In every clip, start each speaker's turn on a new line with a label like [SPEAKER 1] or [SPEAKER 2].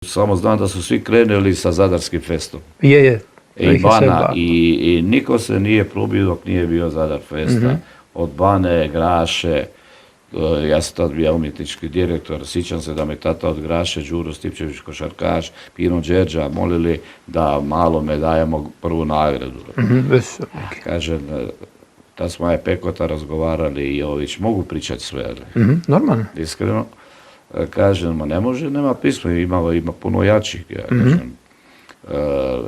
[SPEAKER 1] samo znam da su svi krenuli sa Zadarskim festom.
[SPEAKER 2] Je.
[SPEAKER 1] I Bana, i niko se nije probio dok nije bio Zadar festa. Od Bane, Graše, ja sam tad bio umjetnički direktor, sjećam se da me tata od Graše, Đuro Stipčević, košarkaš, Pino Đerđa molili da malo me dajemo prvu nagradu. Kažem, tad smo Pekota razgovarali i Jović, mogu pričati sve,
[SPEAKER 2] normalno.
[SPEAKER 1] Iskreno. Kažem, ne može, nema pisma, ima puno jačih. Ja kažem,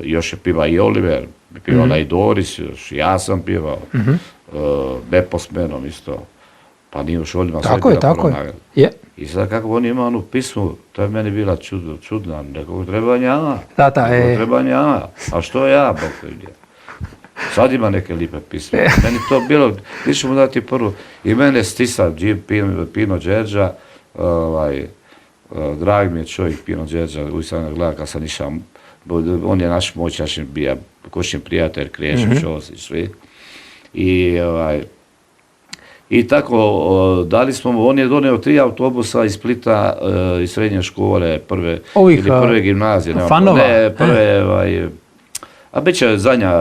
[SPEAKER 1] još je piva i Oliver, pivala i Doris, još ja sam pivao, Bepo s menom isto, pa nije u Šoljima sve bila prva nagrada. I sad kako on ima onu pismu, to je meni bila čudna, nekog treba njama, a što ja, Bog je. Sad ima neke lipe pisme, meni to bilo, ti ćemo dati prvu, i mene stisa Pino Đerđa, drag mi je čovjek Pino Đerđa, uvijek sam ga gledao kad sam išao, on je naš moćačni bija, kočni prijatelj, Kriješić, Osić, svi. I tako, dali smo, on je donio 3 autobusa iz Splita, iz srednje škole, prve gimnazije.
[SPEAKER 2] Fanova?
[SPEAKER 1] Ne, prve, a bit će zadnja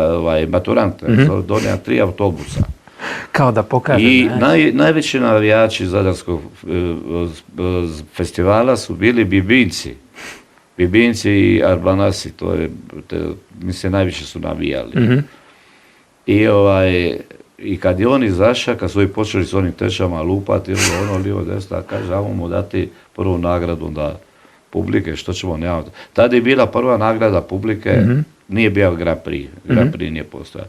[SPEAKER 1] maturante, donio 3 autobusa.
[SPEAKER 2] Kao da pokaže.
[SPEAKER 1] I najveći navijači Zadarskog festivala su bili Bibinci. Bibinci i Arbanasi, mislim, najviše su navijali. I kad je on izašao, kad su i počeli s onim tečama lupati, lijevo desno, kaže, ajmo mu dati prvu nagradu da publike, što ćemo nemati. Tada je bila prva nagrada publike, nije bio Grand Prix, Grand Prix nije postojao.